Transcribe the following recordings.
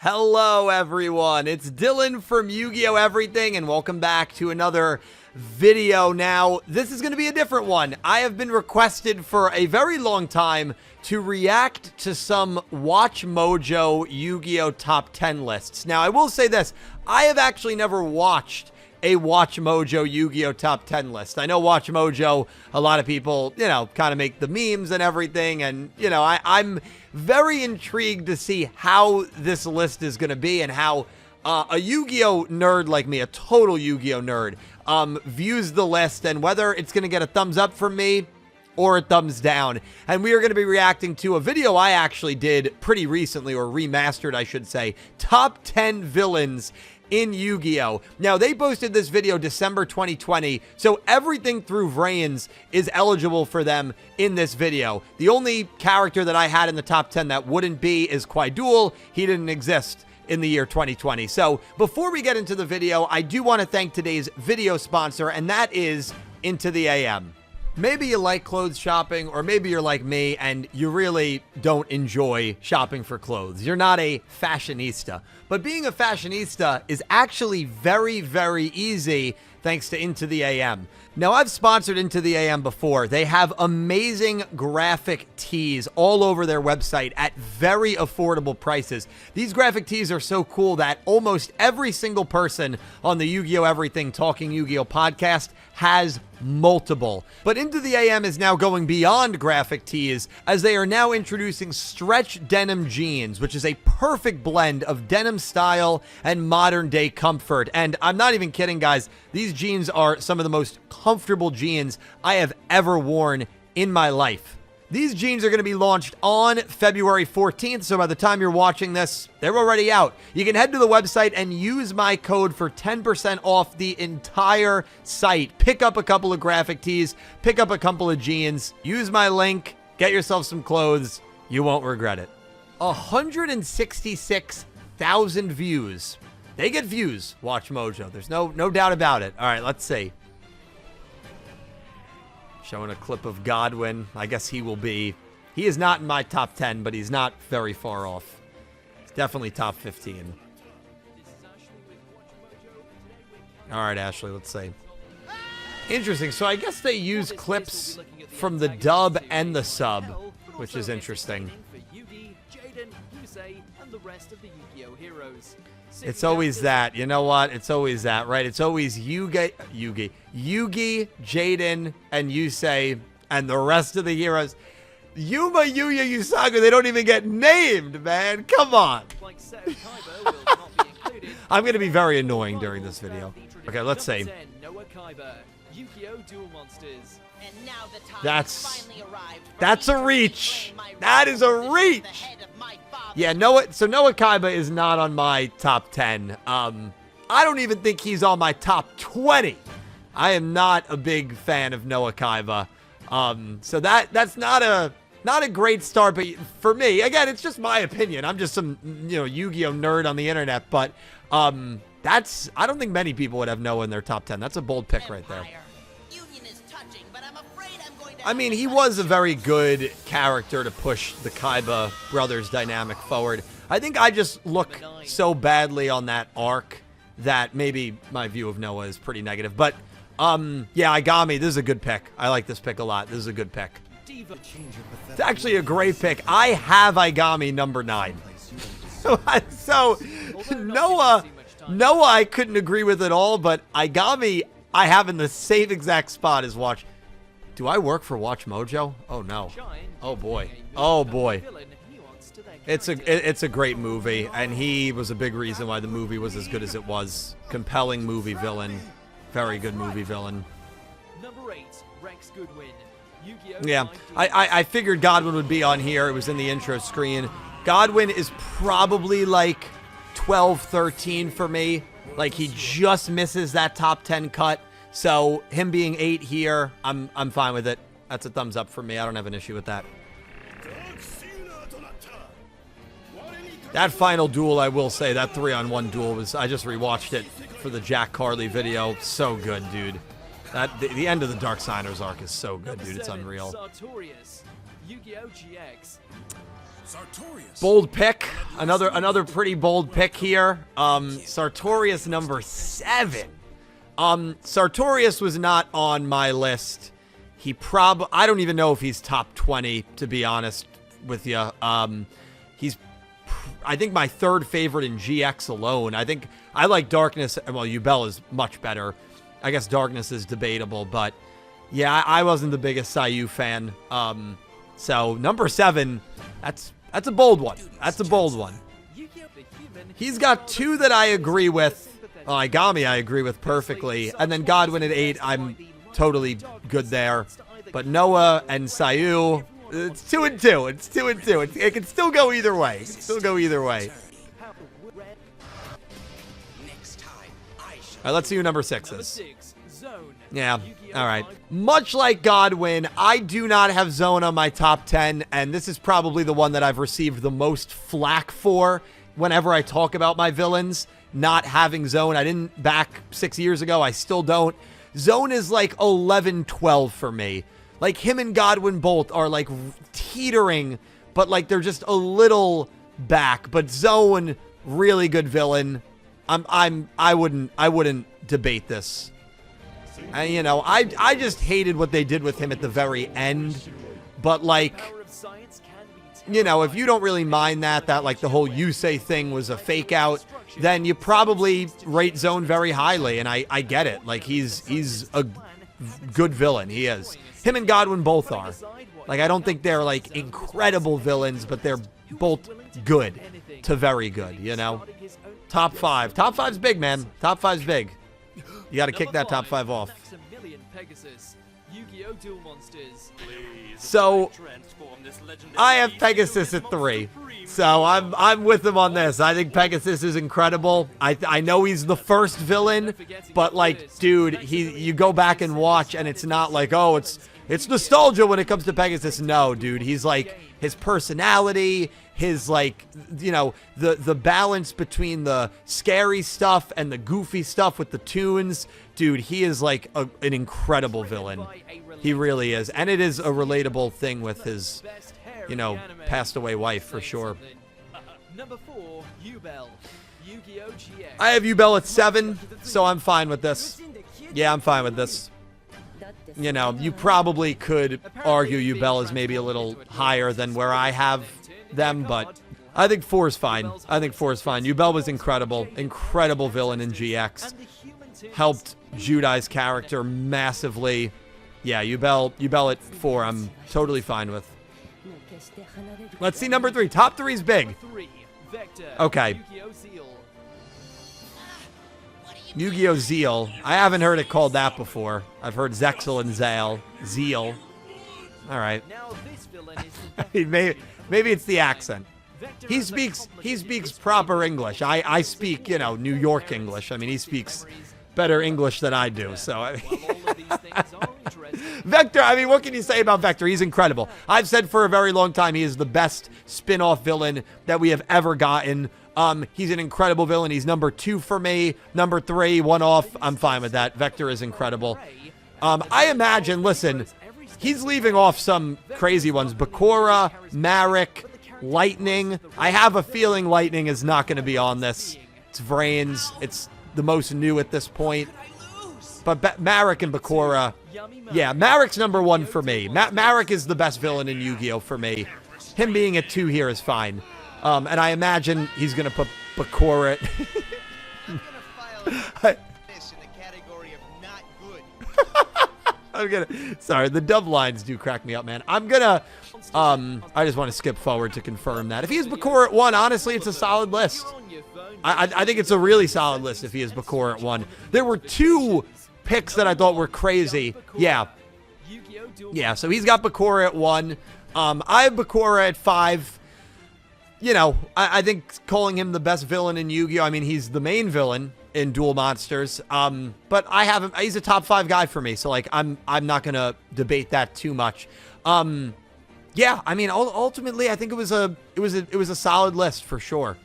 Hello everyone, it's Dylan from Yu-Gi-Oh! Everything, and welcome back to another video. Now, this is going to be a different one. I have been requested for a very long time to react to some WatchMojo Yu-Gi-Oh! Top 10 lists. Now, I will say this, I have actually never watched a WatchMojo Yu-Gi-Oh! Top 10 list. I know WatchMojo, a lot of people, kind of make the memes and everything, and, I'm very intrigued to see how this list is going to be and how a Yu-Gi-Oh! Nerd like me, a total Yu-Gi-Oh! Nerd, views the list and whether it's going to get a thumbs up from me or a thumbs down. And we are going to be reacting to a video I actually did pretty recently, or remastered, I should say, Top 10 Villains in Yu-Gi-Oh! Now, they posted this video December 2020, so everything through Vrains is eligible for them in this video. The only character that I had in the top 10 that wouldn't be is Quaidul. He didn't exist in the year 2020. So, before we get into the video, I do want to thank today's video sponsor, and that is Into the AM. Maybe you like clothes shopping, or maybe you're like me and you really don't enjoy shopping for clothes. You're not a fashionista. But being a fashionista is actually very, very easy thanks to Into the AM. Now, I've sponsored Into the AM before. They have amazing graphic tees all over their website at very affordable prices. These graphic tees are so cool that almost every single person on the Yu-Gi-Oh! Everything Talking Yu-Gi-Oh! Podcast has multiple. But Into the AM is now going beyond graphic tees, as they are now introducing stretch denim jeans, which is a perfect blend of denim style and modern day comfort. And I'm not even kidding, guys. These jeans are some of the most comfortable jeans I have ever worn in my life. These jeans are going to be launched on February 14th, so by the time you're watching this, they're already out. You can head to the website and use my code for 10% off the entire site. Pick up a couple of graphic tees, pick up a couple of jeans, use my link, get yourself some clothes. You won't regret it. 166,000 views. They get views, WatchMojo. There's no doubt about it. All right, let's see. Showing a clip of Godwin. I guess he will be. He is not in my top 10, but he's not very far off. It's definitely top 15. All right, Ashley, let's see. Interesting. So I guess they use clips from the dub and the sub, which is interesting. It's always that. You know what? It's always that, right? It's always Yugi, Jaden, and Yusei, and the rest of the heroes. Yuma, Yuya, Yusaku, they don't even get named, man. Come on. I'm going to be very annoying during this video. Okay, let's see. That's a reach. That is a reach. Yeah, Noah Kaiba is not on my top 10. I don't even think he's on my top 20. I am not a big fan of Noah Kaiba. So that's not a great start, but for me, again, it's just my opinion. I'm just some, Yu-Gi-Oh! Nerd on the internet, but I don't think many people would have Noah in their top 10. That's a bold pick right there. I mean, he was a very good character to push the Kaiba brothers dynamic forward. I think I just look so badly on that arc that maybe my view of Noah is pretty negative. But, yeah, Igami, this is a good pick. I like this pick a lot. This is a good pick. It's actually a great pick. I have Igami number 9. So Noah, I couldn't agree with at all, but Igami I have in the same exact spot as Watch. Do I work for WatchMojo? Oh no. Oh boy. Oh boy. It's a great movie, and he was a big reason why the movie was as good as it was. Compelling movie villain. Very good movie villain. Number 8, Rex Goodwin. Yeah, I figured Godwin would be on here. It was in the intro screen. Godwin is probably like 12, 13 for me. Like, he just misses that top 10 cut. So him being 8 here, I'm fine with it. That's a thumbs up for me. I don't have an issue with that. That final duel, I will say, that 3-on-1 duel was, I just rewatched it for the Jack Carly video. So good, dude. The end of the Darksiders arc is so good, dude. It's unreal. Bold pick. Another pretty bold pick here. Sartorius number 7. Sartorius was not on my list. I don't even know if he's top 20, to be honest with you. He's, I think, my 3rd favorite in GX alone. I think I like Darkness. Well, Yugioh is much better. I guess Darkness is debatable, but yeah, I wasn't the biggest Sayu fan. So number 7, that's a bold one. That's a bold one. He's got 2 that I agree with. Igami I agree with perfectly. And then Godwin at 8, I'm totally good there. But Noah and Sayu, it's 2 and 2. It's 2 and 2. It can still go either way. It can still go either way. All right, let's see who number 6 is. Yeah, all right. Much like Godwin, I do not have Zone on my top 10, and this is probably the one that I've received the most flack for whenever I talk about my villains, not having Zone. I didn't back 6 years ago. I still don't. Zone is like 11-12 for me. Like, him and Godwin both are like teetering, but like they're just a little back. But Zone, really good villain. I wouldn't debate this. You know, I just hated what they did with him at the very end. But like, you know, if you don't really mind that like the whole Yusei thing was a fake out, then you probably rate Zone very highly, and I get it. Like, he's a good villain. He is. Him and Godwin both are. Like, I don't think they're like incredible villains, but they're both good to very good, you know? Top 5. Top 5's big, man. Top 5's big. You got to kick that top 5 off. So, I have Pegasus at 3. So, I'm with him on this. I think Pegasus is incredible. I know he's the first villain, but like, dude, you go back and watch, and it's not like, oh, it's nostalgia when it comes to Pegasus. No, dude, he's like, his personality, his like, you know, the balance between the scary stuff and the goofy stuff with the tunes. Dude, he is like an incredible villain. He really is. And it is a relatable thing with his, you know, passed away wife for sure. Number 4, Yugioh. Yugioh GX. I have Yugioh at 7, so I'm fine with this. Yeah, I'm fine with this. You know, you probably could argue Yugioh is maybe a little higher than where I have them, but I think 4 is fine. I think 4 is fine. Yugioh was incredible. Incredible villain in GX. Helped Judai's character massively. Yeah, Yugioh at 4, I'm totally fine with. Let's see number 3. Top 3 is big. Okay. Yugioh Zeal. I haven't heard it called that before. I've heard Zexel and Zeal. All right. Maybe it's the accent. He speaks proper English. I speak, you know, New York English. I mean, he speaks better English than I do. So, Vector, I mean, what can you say about Vector? He's incredible. I've said for a very long time he is the best spin-off villain that we have ever gotten. He's an incredible villain. He's number 2 for me. Number 3, 1 off. I'm fine with that. Vector is incredible. I imagine, listen, he's leaving off some crazy ones. Bakura, Marek, Lightning. I have a feeling Lightning is not going to be on this. It's Vrains. It's the most new at this point. But Marek and Bakura, yeah, Marek's number 1 for me. Marek is the best villain in Yu-Gi-Oh! For me. Him being at 2 here is fine. And I imagine he's going to put Bakura sorry, the dub lines do crack me up, man. I just want to skip forward to confirm that. If he is Bakura at 1, honestly, it's a solid list. I think it's a really solid list if he is Bakura at 1. There were 2 picks that I thought were crazy. Yeah. Yeah, so he's got Bakura at 1. I have Bakura at 5. You know, I think calling him the best villain in Yu-Gi-Oh! I mean, he's the main villain in Duel Monsters. But I have him. He's a top 5 guy for me. So like, I'm not gonna debate that too much. Yeah, I mean, ultimately, I think it was a solid list for sure.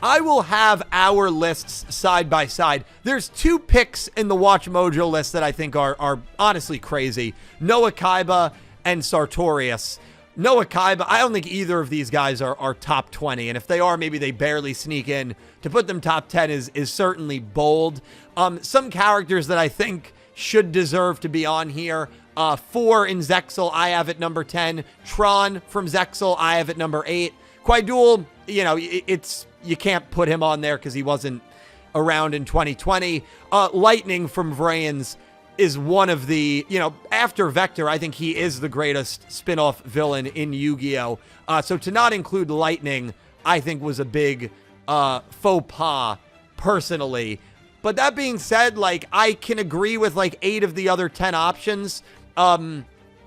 I will have our lists side by side. There's 2 picks in the WatchMojo list that I think are honestly crazy. Noah Kaiba and Sartorius. Noah Kaiba, I don't think either of these guys are top 20. And if they are, maybe they barely sneak in. To put them top 10 is certainly bold. Some characters that I think should deserve to be on here. 4 in Zexal, I have at number 10. Tron from Zexal, I have at number 8. Quaidul, you know, you can't put him on there because he wasn't around in 2020. Lightning from Vrains is one of the, you know, after Vector, I think he is the greatest spin-off villain in Yu-Gi-Oh! So to not include Lightning, I think was a big faux pas, personally. But that being said, like, I can agree with, like, 8 of the other 10 options.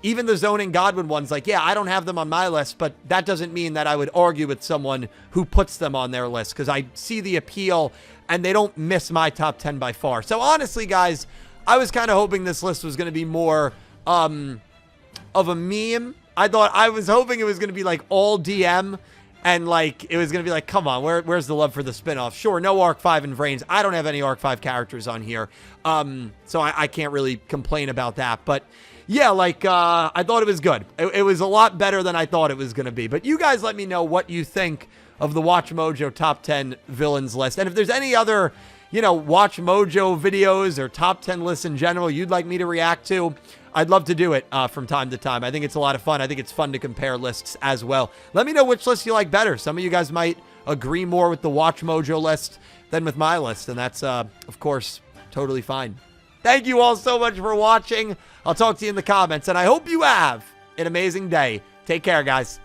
Even the Zoning Godwin ones, like, yeah, I don't have them on my list, but that doesn't mean that I would argue with someone who puts them on their list, because I see the appeal, and they don't miss my top 10 by far. So honestly, guys, I was kind of hoping this list was going to be more of a meme. I was hoping it was going to be like all DM, and like it was going to be like, come on, where's the love for the spinoff? Sure, no Arc 5 and Vrains. I don't have any Arc 5 characters on here, so I can't really complain about that. But yeah, like I thought it was good. It was a lot better than I thought it was going to be. But you guys let me know what you think of the WatchMojo top 10 villains list. And if there's any other, you know, WatchMojo videos or top 10 lists in general you'd like me to react to, I'd love to do it from time to time. I think it's a lot of fun. I think it's fun to compare lists as well. Let me know which list you like better. Some of you guys might agree more with the WatchMojo list than with my list, and that's, of course, totally fine. Thank you all so much for watching. I'll talk to you in the comments, and I hope you have an amazing day. Take care, guys.